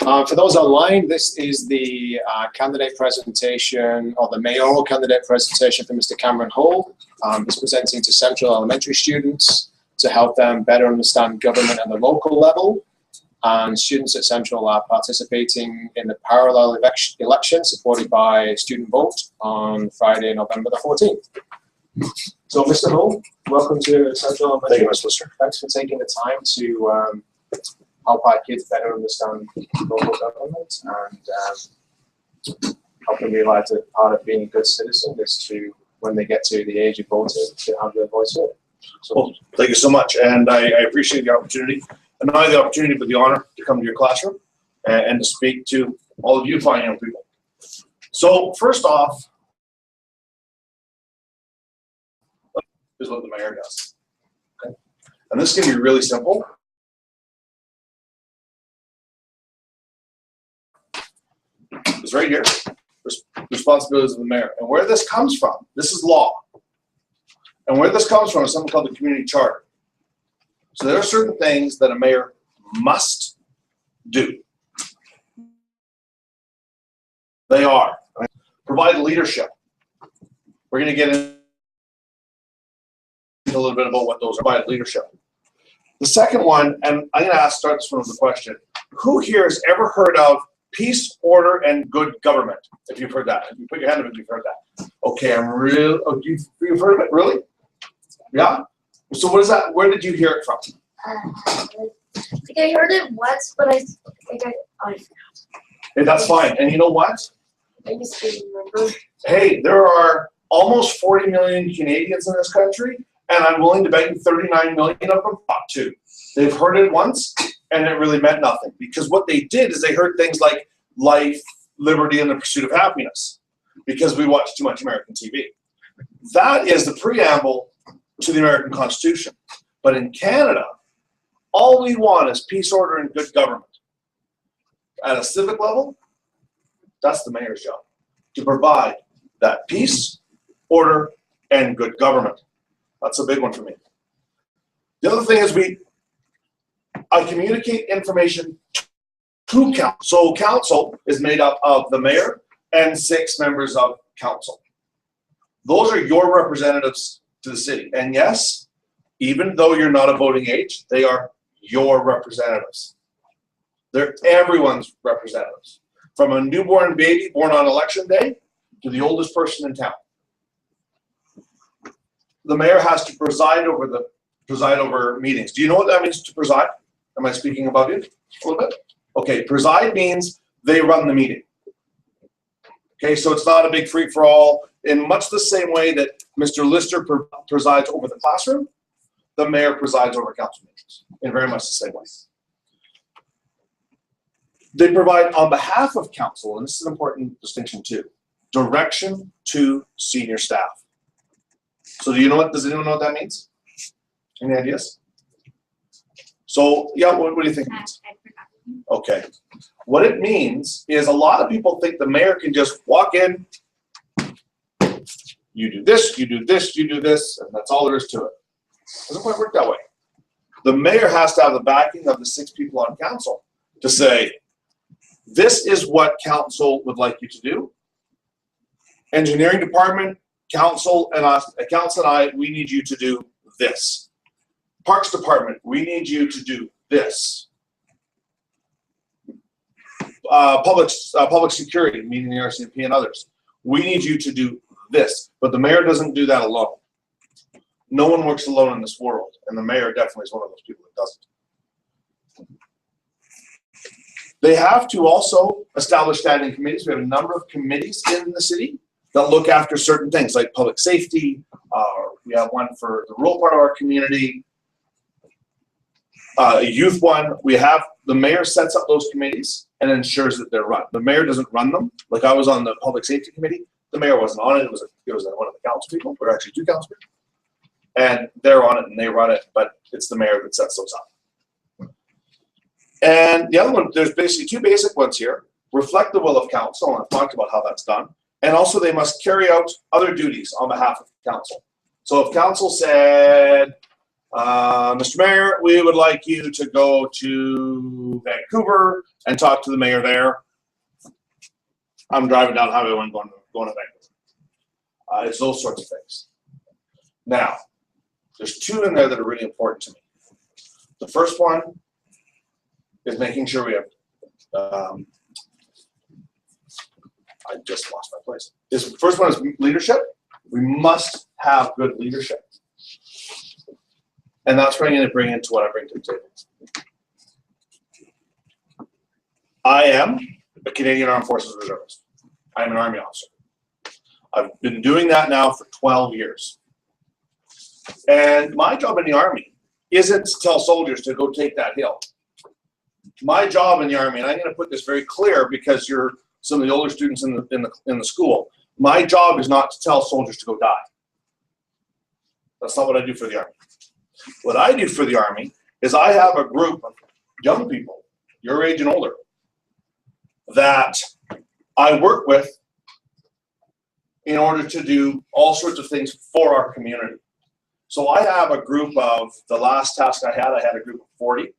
For those online, this is the candidate presentation, or the mayoral candidate presentation for Mr. Cameron Hull. He's presenting to Central Elementary students to help them better understand government at the local level. And students at Central are participating in the parallel election supported by student vote on Friday, November the 14th. So, Mr. Hull, welcome to Central Elementary. Thank you, Mr. Lister. Thanks for taking the time to help our kids better understand local government and help them realize that part of being a good citizen is to, when they get to the age of voting, to have their voice heard. So, well, thank you so much, and I appreciate the opportunity, and not only the opportunity, but the honor to come to your classroom and to speak to all of you fine young people. So first off, is what the mayor does. Okay, and this can be really simple. It's right here, responsibilities of the mayor. And where this comes from, this is law. And where this comes from is something called the community charter. So there are certain things that a mayor must do. They are, provide leadership. We're going to get into a little bit about what those are, provide leadership. The second one, and I'm going to start this one with a question. Who here has ever heard of peace, order, and good government? If you've heard that, if you put your hand up if you've heard that. Okay, I'm real. Oh, you've heard of it, really? Yeah. So what is that? Where did you hear it from? I think I heard it once, but I think I forgot. Hey, that's fine. And you know what? I just didn't remember. Hey, there are almost 40 million Canadians in this country, and I'm willing to bet you 39 million of them thought too. They've heard it once, and it really meant nothing, because what they did is they heard things like life, liberty, and the pursuit of happiness, because we watch too much American TV. That is the preamble to the American Constitution. But in Canada, all we want is peace, order, and good government. At a civic level, that's the mayor's job, to provide that peace, order, and good government. That's a big one for me. The other thing is I communicate information to council. So council is made up of the mayor and 6 members of council. Those are your representatives to the city. And yes, even though you're not a voting age, they are your representatives. They're everyone's representatives. From a newborn baby born on election day to the oldest person in town. The mayor has to preside over meetings. Do you know what that means, to preside? Am I speaking above you a little bit? Okay, preside means they run the meeting. Okay, so it's not a big free-for-all. In much the same way that Mr. Lister presides over the classroom, the mayor presides over council meetings in very much the same way. They provide on behalf of council, and this is an important distinction too, direction to senior staff. So does anyone know what that means? Any ideas? So yeah, what do you think it means? Okay. What it means is a lot of people think the mayor can just walk in, you do this, you do this, you do this, and that's all there is to it. It doesn't quite work that way. The mayor has to have the backing of the 6 people on council to say, this is what council would like you to do. Engineering department, council and I, we need you to do this. Parks department, we need you to do this. Public security, meaning the RCMP and others, we need you to do this. But the mayor doesn't do that alone. No one works alone in this world, and the mayor definitely is one of those people that doesn't. They have to also establish standing committees. We have a number of committees in the city that look after certain things like public safety. We have one for the rural part of our community, a youth one. The mayor sets up those committees and ensures that they're run. The mayor doesn't run them. Like I was on the public safety committee. The mayor wasn't on it. It was one of the council people. There were actually 2 council people. And they're on it and they run it, but it's the mayor that sets those up. And the other one, there's basically 2 basic ones here. Reflect the will of council, and I've talked about how that's done. And also they must carry out other duties on behalf of council. So if council said, Mr. Mayor, we would like you to go to Vancouver and talk to the mayor there. I'm driving down Highway 1 going to Vancouver. It's those sorts of things. Now, there's two in there that are really important to me. The first one is making sure we have, I just lost my place. The first one is leadership. We must have good leadership. And that's what I'm going to bring into what I bring to the table. I am a Canadian Armed Forces Reservist. I'm an Army officer. I've been doing that now for 12 years. And my job in the Army isn't to tell soldiers to go take that hill. My job in the Army, and I'm going to put this very clear because you're some of the older students in the school, my job is not to tell soldiers to go die. That's not what I do for the Army. What I do for the Army is I have a group of young people, your age and older, that I work with in order to do all sorts of things for our community. So I have a group of, the last task I had a group of 40.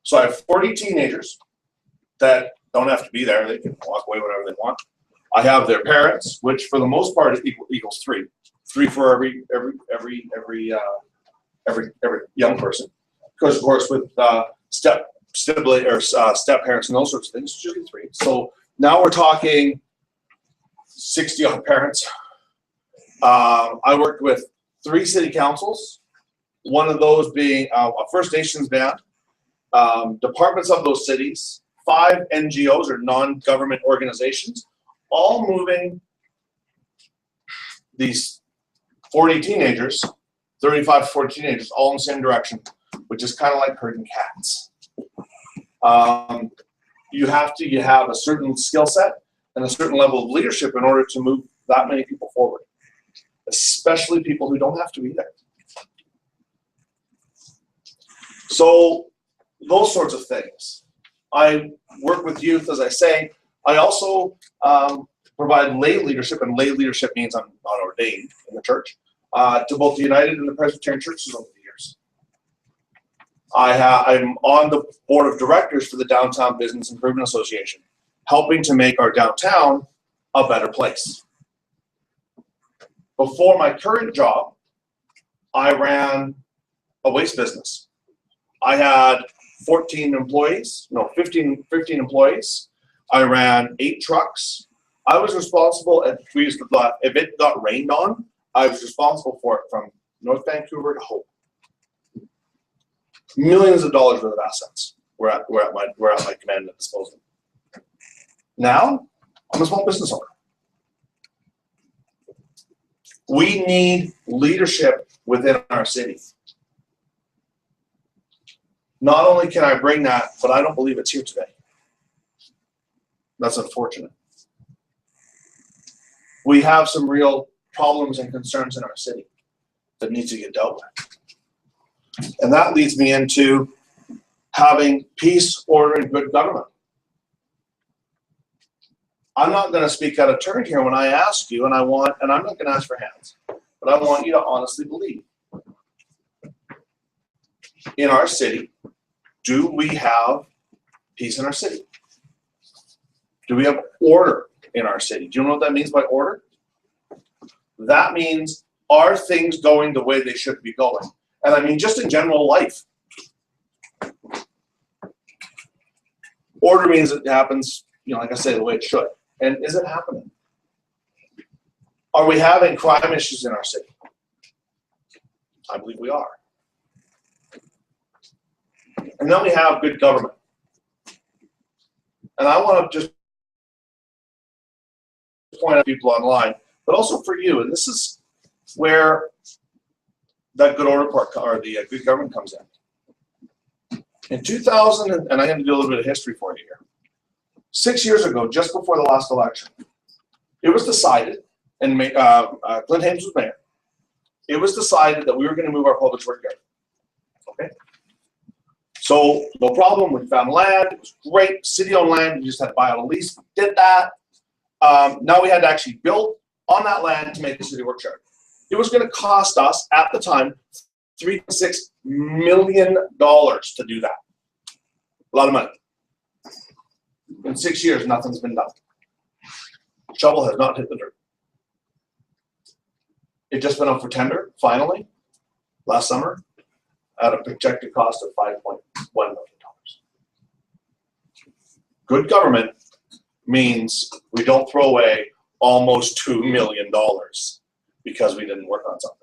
So I have 40 teenagers that don't have to be there. They can walk away whenever they want. I have their parents, which for the most part equals 3. 3 for every young person. Because of course with step parents and those sorts of things, it's usually 3. So now we're talking 60 odd parents. I worked with 3 city councils, one of those being a First Nations band, departments of those cities, 5 NGOs or non-government organizations, all moving these 40 teenagers, 35 to 40 teenagers, all in the same direction, which is kind of like herding cats. You have to have a certain skill set and a certain level of leadership in order to move that many people forward, especially people who don't have to be there. So those sorts of things. I work with youth, as I say. I also provide lay leadership, and lay leadership means I'm not ordained in the church, to both the United and the Presbyterian churches over the years. I'm on the board of directors for the Downtown Business Improvement Association, helping to make our downtown a better place. Before my current job, I ran a waste business. I had 15 employees. I ran 8 trucks. I was responsible, if it got rained on, I was responsible for it from North Vancouver to Hope. Millions of dollars worth of assets were at my command and disposal. Now, I'm a small business owner. We need leadership within our city. Not only can I bring that, but I don't believe it's here today. That's unfortunate. We have some real problems and concerns in our city that needs to get dealt with. And that leads me into having peace, order, and good government. I'm not going to speak out of turn here when I ask you, and I'm not going to ask for hands, but I want you to honestly believe. In our city, do we have peace in our city? Do we have order in our city? Do you know what that means by order? That means, are things going the way they should be going? And I mean, just in general life. Order means it happens, like I say, the way it should. And is it happening? Are we having crime issues in our city? I believe we are. And then we have good government. And I want to just point out people online, but also for you, and this is where that good order part, or the good government comes in. In 2000, and I'm going to do a little bit of history for you here. 6 years ago, just before the last election, it was decided, and Clint Hames was mayor, it was decided that we were going to move our public work yard. Okay? So, no problem, we found land, it was great, city-owned land, we just had to buy on a lease, we did that. Now we had to actually build on that land to make the city work yard. It was going to cost us, at the time, $3.6 million to do that. A lot of money. In 6 years, nothing's been done. Shovel has not hit the dirt. It just went up for tender, finally, last summer, at a projected cost of $5.1 million. Good government means we don't throw away almost $2 million because we didn't work on something.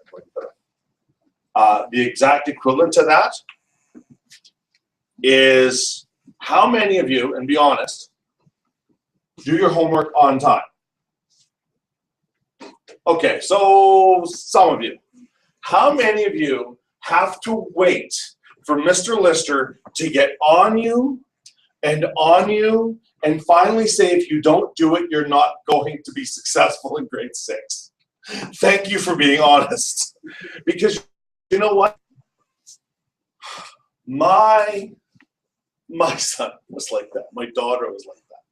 The exact equivalent to that is how many of you, and be honest, do your homework on time? Okay, so some of you. How many of you have to wait for Mr. Lister to get on you and finally say if you don't do it, you're not going to be successful in grade 6? Thank you for being honest. Because you know what? My son was like that. My daughter was like that.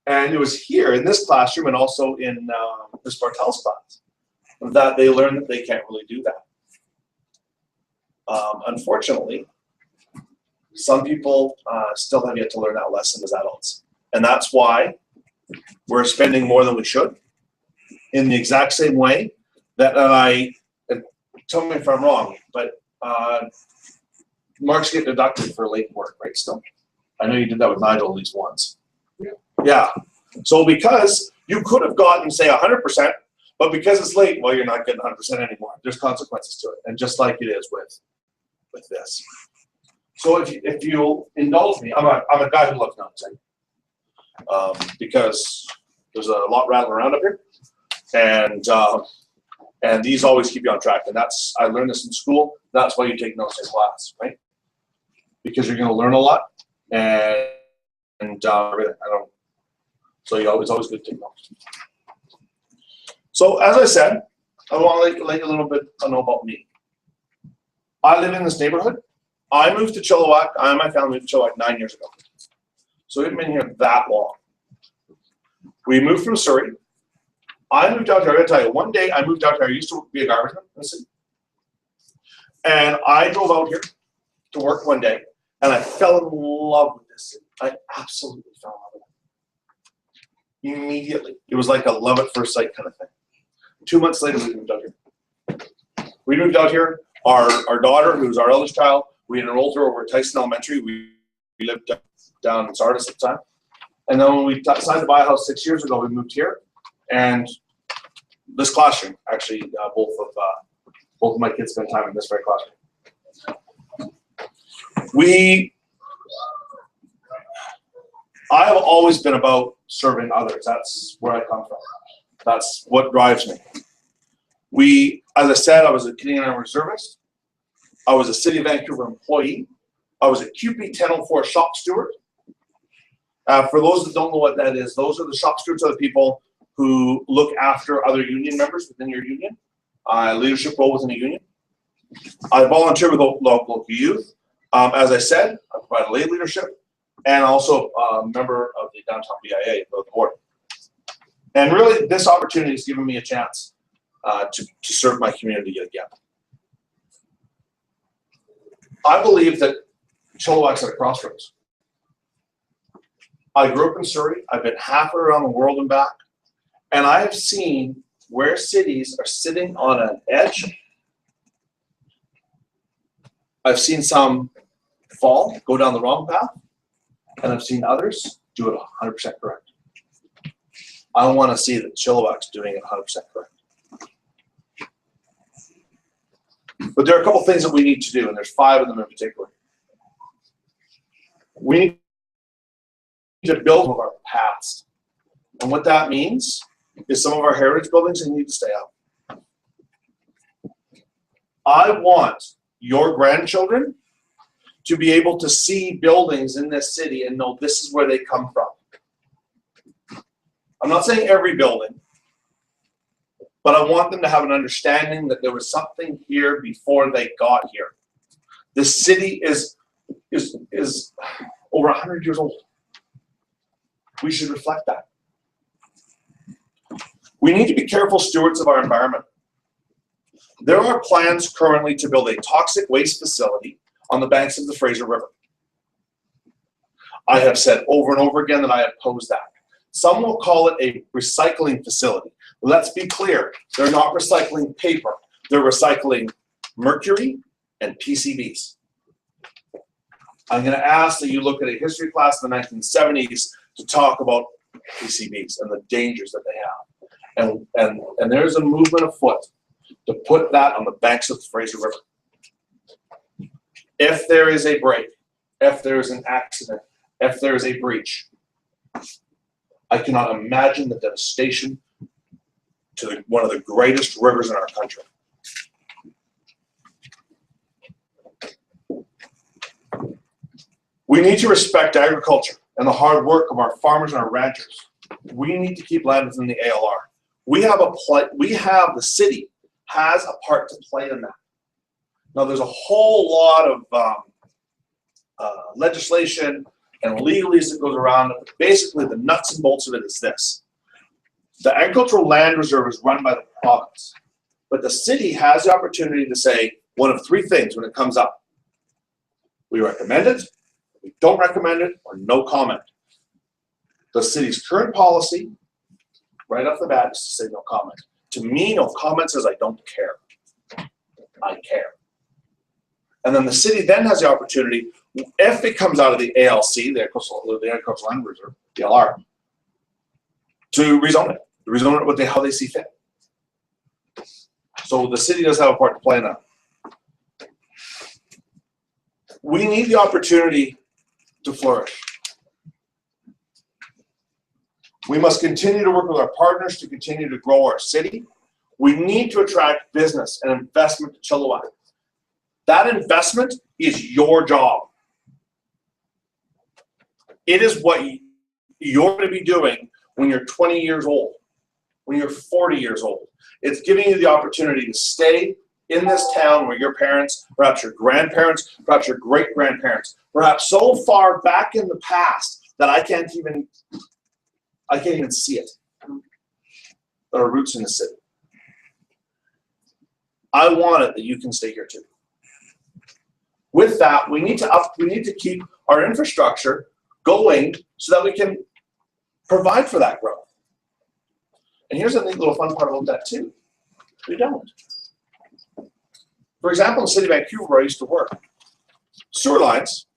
And it was here in this classroom and also in Ms. Bartel's class that they learned that they can't really do that. Unfortunately, some people still have yet to learn that lesson as adults. And that's why we're spending more than we should in the exact same way that tell me if I'm wrong, but marks get deducted for late work, right, still? I know you did that with Nigel at least once. Yeah. So because you could have gotten, say, 100%, but because it's late, well, you're not getting 100% anymore. There's consequences to it. And just like it is with this. So if you'll indulge me, I'm a guy who loves numbers, because there's a lot rattling around up here. And these always keep you on track. And I learned this in school. That's why you take notes in class, right? Because you're going to learn a lot. So it's always good to take notes. So as I said, I want to let you a little bit know about me. I live in this neighborhood. I moved to Chilliwack. I and my family moved to Chilliwack 9 years ago. So we've been here that long. We moved from Surrey. I moved out here. I gotta tell you, one day I moved out here. I used to be a garbage man in the city. And I drove out here to work one day, and I fell in love with this city. I absolutely fell in love with it. Immediately. It was like a love at first sight kind of thing. 2 months later, we moved out here. We moved out here. Our daughter, who's our eldest child, we enrolled her over at Tyson Elementary. We lived down in Sardis at the time. And then when we decided to buy a house 6 years ago, we moved here. And this classroom, actually, both of my kids spend time in this very classroom. I have always been about serving others. That's where I come from. That's what drives me. As I said, I was a Canadian Army Reservist. I was a City of Vancouver employee. I was a QP 1004 shop steward. For those that don't know what that is, those are the shop stewards are the people who look after other union members within your union, leadership role within a union. I volunteer with local youth. As I said, I provide lay leadership and also a member of the downtown BIA, the board. And really, this opportunity has given me a chance to serve my community yet again. I believe that Chilliwack's at a crossroads. I grew up in Surrey. I've been half around the world and back. And I have seen where cities are sitting on an edge. I've seen some fall, go down the wrong path. And I've seen others do it 100% correct. I want to see that Chilliwack's doing it 100% correct. But there are a couple things that we need to do, and there's 5 of them in particular. We need to build on our past. And what that means is some of our heritage buildings need to stay up. I want your grandchildren to be able to see buildings in this city and know this is where they come from. I'm not saying every building, but I want them to have an understanding that there was something here before they got here. This city is over 100 years old. We should reflect that. We need to be careful stewards of our environment. There are plans currently to build a toxic waste facility on the banks of the Fraser River. I have said over and over again that I oppose that. Some will call it a recycling facility. Let's be clear, they're not recycling paper. They're recycling mercury and PCBs. I'm going to ask that you look at a history class in the 1970s to talk about PCBs and the dangers that they have. And there's a movement afoot to put that on the banks of the Fraser River. If there is a break, if there is an accident, if there is a breach, I cannot imagine the devastation to one of the greatest rivers in our country. We need to respect agriculture and the hard work of our farmers and our ranchers. We need to keep land within the ALR. The city has a part to play in that. Now there's a whole lot of legislation and legalese that goes around it. But basically the nuts and bolts of it is this. The agricultural land reserve is run by the province, but the city has the opportunity to say one of three things when it comes up. We recommend it, we don't recommend it, or no comment. The city's current policy, right off the bat, is to say no comment. To me, no comment says I don't care. I care. And then the city then has the opportunity, if it comes out of the ALC, the Agricultural Land Reserve, the LR, to rezone it. Rezone it how they see fit. So the city does have a part to play in that. We need the opportunity to flourish. We must continue to work with our partners to continue to grow our city. We need to attract business and investment to Chilliwack. That investment is your job. It is what you're going to be doing when you're 20 years old, when you're 40 years old. It's giving you the opportunity to stay in this town where your parents, perhaps your grandparents, perhaps your great-grandparents, perhaps so far back in the past that I can't even see it. There are roots in the city. I want it that you can stay here too. With that, we need to keep our infrastructure going so that we can provide for that growth. And here's a neat little fun part about that too. We don't. For example, in the city of Vancouver, where I used to work, sewer lines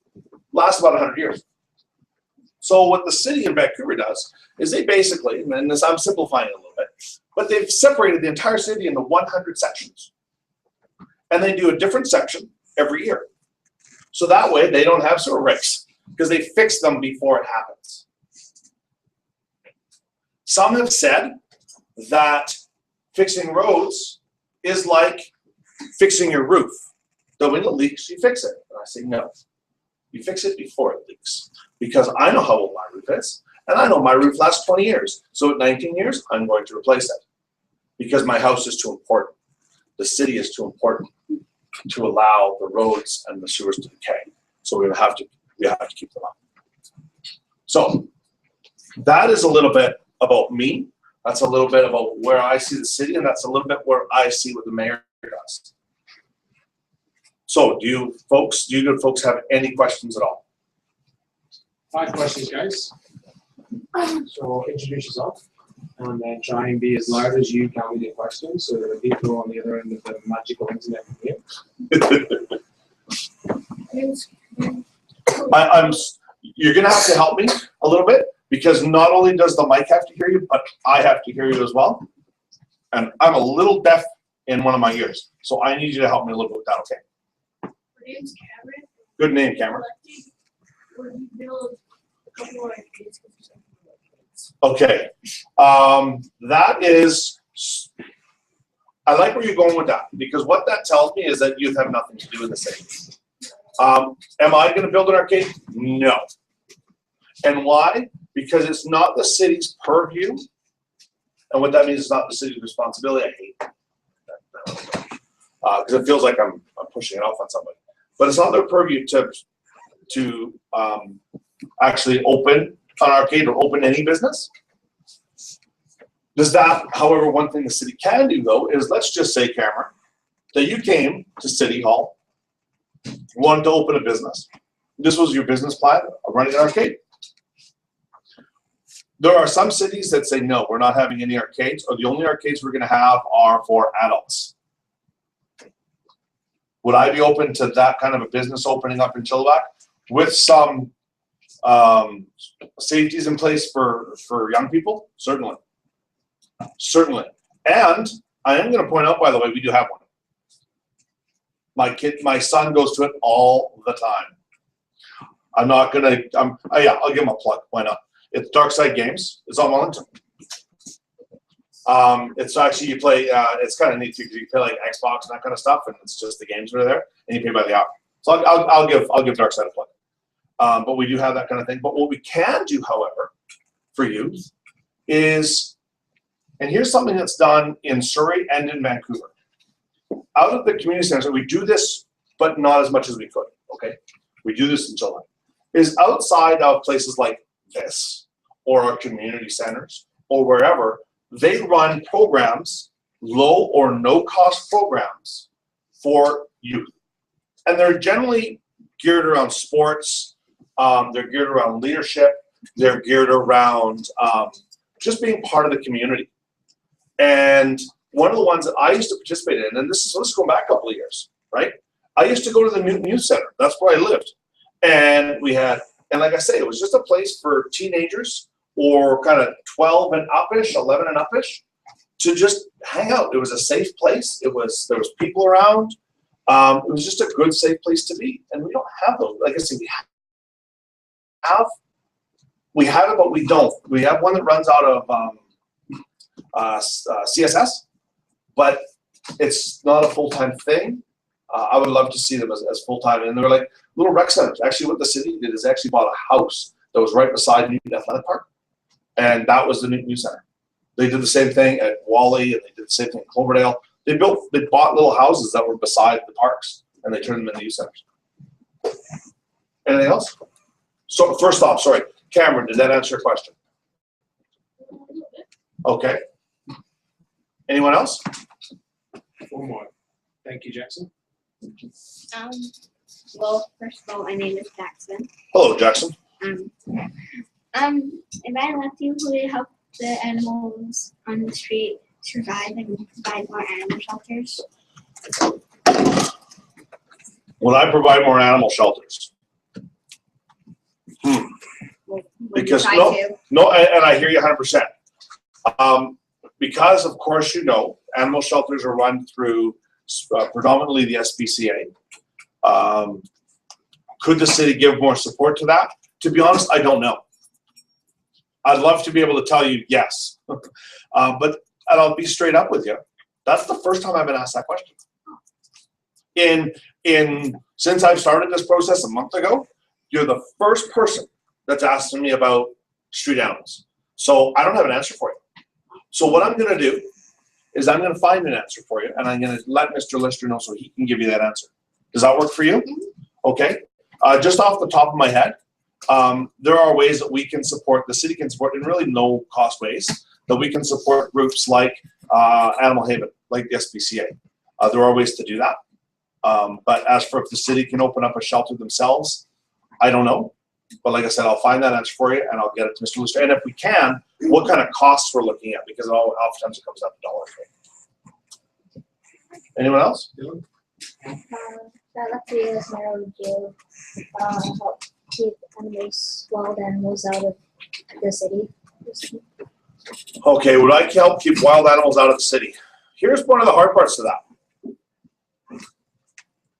last about 100 years. So what the city of Vancouver does is they basically, and this, I'm simplifying it a little bit, but they've separated the entire city into 100 sections. And they do a different section every year. So that way they don't have sewer breaks because they fix them before it happens. Some have said that fixing roads is like fixing your roof. So when it leaks, you fix it. And I say no. You fix it before it leaks. Because I know how old my roof is, and I know my roof lasts 20 years. So at 19 years, I'm going to replace it. Because my house is too important. The city is too important to allow the roads and the sewers to decay. So we have to keep them up. So that is a little bit about me. That's a little bit about where I see the city, and that's a little bit where I see what the mayor does. So do you good folks have any questions at all? 5 questions, guys. So introduce yourself, and then try and be as loud as you can with your questions, so that the people on the other end of the magical internet can hear. You're gonna have to help me a little bit, because not only does the mic have to hear you, but I have to hear you as well. And I'm a little deaf in one of my ears, so I need you to help me a little bit with that, okay? My name's Cameron. Good name, Cameron. Okay, that is, I like where you're going with that, because what that tells me is that youth have nothing to do with the city. Am I going to build an arcade? No. And why? Because it's not the city's purview, and what that means is not the city's responsibility. I hate that, because it feels like I'm pushing it off on somebody. But it's not their purview to actually open an arcade or open any business. Does that, however, one thing the city can do though is, let's just say, Cameron, that you came to City Hall, wanted to open a business. This was your business plan of running an arcade. There are some cities that say, no, we're not having any arcades, or the only arcades we're going to have are for adults. Would I be open to that kind of a business opening up in Chilliwack with some safeties in place for young people? Certainly. Certainly. And I am going to point out, by the way, we do have one. My son goes to it all the time. I'm not going to, yeah, I'll give him a plug. Why not? It's Dark Side Games. It's on Wellington. It's actually, you play, it's kind of neat too, because you play like Xbox and that kind of stuff, and it's just the games that are there, and you pay by the hour. So I'll give Dark Side a plug. But we do have that kind of thing. But what we can do, however, for youth is, and here's something that's done in Surrey and in Vancouver. Out of the community centers, we do this, but not as much as we could, okay? We do this in July. Is outside of places like this, or our community centers, or wherever, they run programs, low or no cost programs for youth. And they're generally geared around sports, they're geared around leadership, they're geared around just being part of the community. And one of the ones that I used to participate in, and this is going back a couple of years, right? I used to go to the Newton Youth Center. That's where I lived. And we had, and like I say, it was just a place for teenagers or kind of 12 and up-ish, 11 and up-ish, to just hang out. It was a safe place. There was people around. It was just a good, safe place to be. And we don't have those. Like I said, we have it, but we don't. We have one that runs out of CSS, but it's not a full-time thing. I would love to see them as full-time. And they're like little rec centers. Actually, what the city did is actually bought a house that was right beside Newton Athletic Park. And that was the Newton Youth Center. They did the same thing at Wally, and they did the same thing in Cloverdale. They bought little houses that were beside the parks, and they turned them into youth centers. Anything else? So first off, sorry, Cameron, did that answer your question? Okay. Anyone else? One more. Thank you, Jackson. Well, first of all, my name is Jackson. Hello, Jackson. If I left you, would it help the animals on the street survive and provide more animal shelters? Will I provide more animal shelters? Will Because you try no, and I hear you 100%. Because of course, you know, animal shelters are run through predominantly the SPCA. Could the city give more support to that? To be honest, I don't know. I'd love to be able to tell you yes, but and I'll be straight up with you. That's the first time I've been asked that question. Since I've started this process a month ago, you're the first person that's asked me about street animals. So I don't have an answer for you. So what I'm going to do is I'm going to find an answer for you, and I'm going to let Mr. Lister know so he can give you that answer. Does that work for you? Okay. Just off the top of my head, there are ways that we can support, the city can support in really no cost ways, that we can support groups like Animal Haven, like the SPCA. There are ways to do that. But as for if the city can open up a shelter themselves, I don't know. But like I said, I'll find that answer for you, and I'll get it to Mr. Lister. And if we can, what kind of costs we're looking at, because oftentimes it comes up to $1. Anyone else? That left the U.S. Mayoral jail help keep animals, wild animals out of the city. Okay, would I help keep wild animals out of the city? Here's one of the hard parts to that.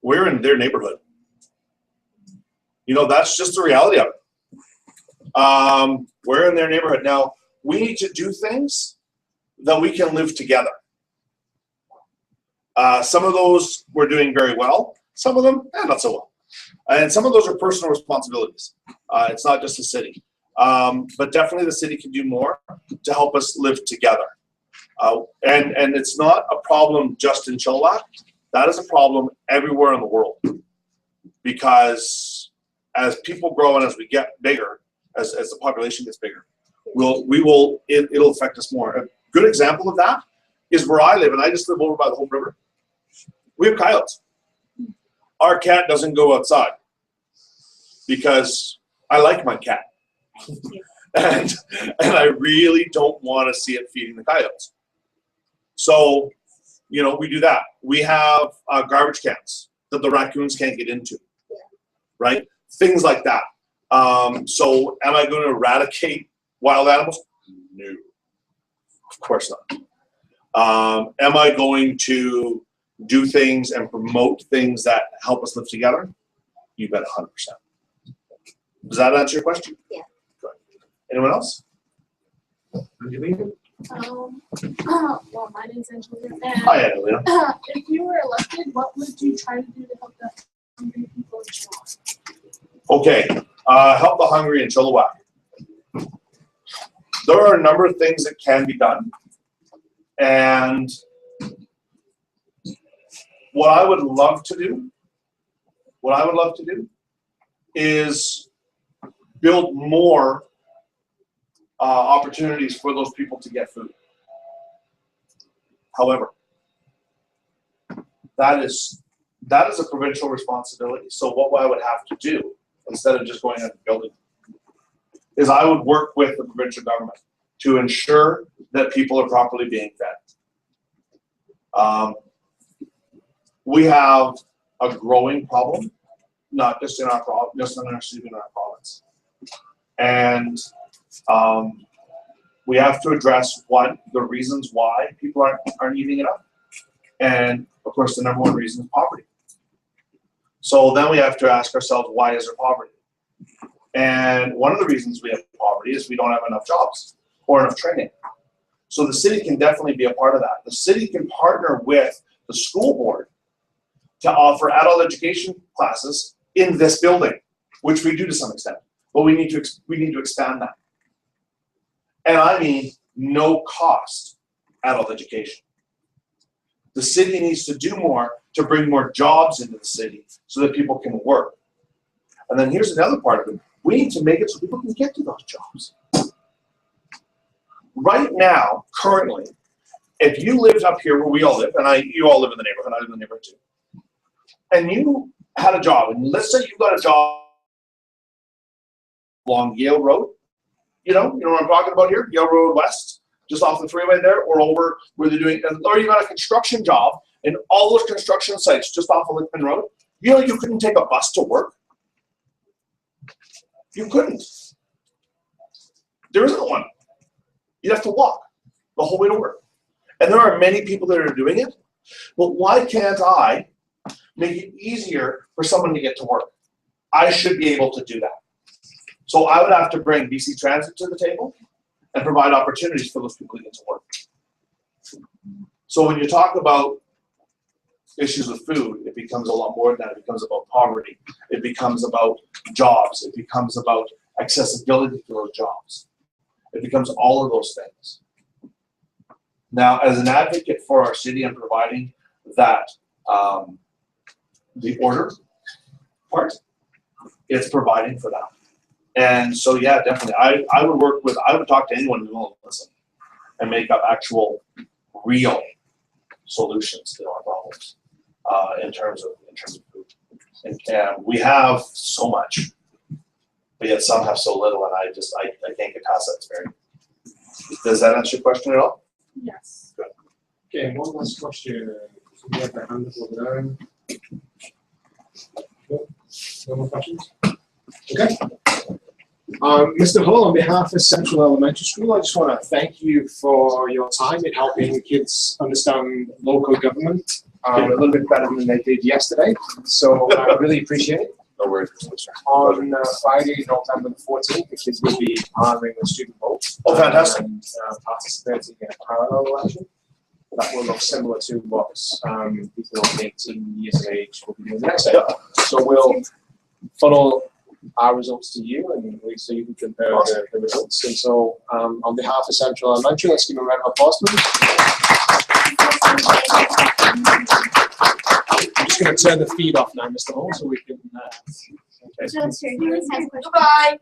We're in their neighborhood. You know, that's just the reality of it. We're in their neighborhood. Now, we need to do things that we can live together. Some of those we're doing very well. Some of them, not so well. And some of those are personal responsibilities. It's not just the city. But definitely the city can do more to help us live together. And it's not a problem just in Chilliwack. That is a problem everywhere in the world. Because as people grow and as we get bigger, as the population gets bigger, it'll affect us more. A good example of that is where I live, and I just live over by the Hope River. We have coyotes. Our cat doesn't go outside because I like my cat. And I really don't want to see it feeding the coyotes. So, you know, we do that. We have garbage cans that the raccoons can't get into, right? Things like that. So am I going to eradicate wild animals? No, of course not. Am I going to do things and promote things that help us live together? You bet 100%. Does that answer your question? Yeah. Good. Anyone else? Angelina? Well, my name's Angelina. Hi, Adelina. If you were elected, what would you try to do to help the hungry people in Chilliwack? Okay, help the hungry in Chilliwack. There are a number of things that can be done. And what I would love to do is build more opportunities for those people to get food. However, that is a provincial responsibility. So what I would have to do, instead of just going out and building, is I would work with the provincial government to ensure that people are properly being fed. We have a growing problem, not just in our province, just in our city, in our province. And we have to address the reasons why people aren't eating enough. And of course, the number one reason is poverty. So then we have to ask ourselves, why is there poverty? And one of the reasons we have poverty is we don't have enough jobs or enough training. So the city can definitely be a part of that. The city can partner with the school board to offer adult education classes in this building, which we do to some extent, but we need to expand that. And I mean no cost adult education. The city needs to do more to bring more jobs into the city so that people can work. And then here's another part of it. We need to make it so people can get to those jobs. Right now, currently, if you lived up here where we all live, and you all live in the neighborhood, I live in the neighborhood too, and you had a job, and let's say you got a job along Yale Road, you know what I'm talking about here, Yale Road West, just off the freeway there, or over where they're doing, or you got a construction job, and all those construction sites just off of Lickman Road, you couldn't take a bus to work. You couldn't. There isn't one. You'd have to walk the whole way to work. And there are many people that are doing it, but why can't I make it easier for someone to get to work? I should be able to do that. So I would have to bring BC Transit to the table and provide opportunities for those people to get to work. So when you talk about issues of food, it becomes a lot more than that. It becomes about poverty. It becomes about jobs. It becomes about accessibility to those jobs. It becomes all of those things. Now, as an advocate for our city and providing that the order part, it's providing for that. And so, yeah, definitely, I would talk to anyone who will listen and make up actual, real solutions to our problems in terms of food. And we have so much, but yet some have so little, and I can't get past that experience. Does that answer your question at all? Yes. Good. Okay, one last question. So we have the hand up over there. No more questions? Okay. Mr. Hull, on behalf of Central Elementary School, I just want to thank you for your time in helping kids understand local government a little bit better than they did yesterday. So I really appreciate it. No worries. On Friday, November the 14th, the kids will be honoring the student vote. Oh, fantastic. And participating in a parallel election. That will look similar to what people over 18 years of age will be doing the next day. So we'll funnel our results to you, and so you can compare the results. And so, on behalf of Central Elementary, let's give a round of applause, please. I'm just going to turn the feed off now, Mr. Hall, so we can. Okay. Just your Goodbye.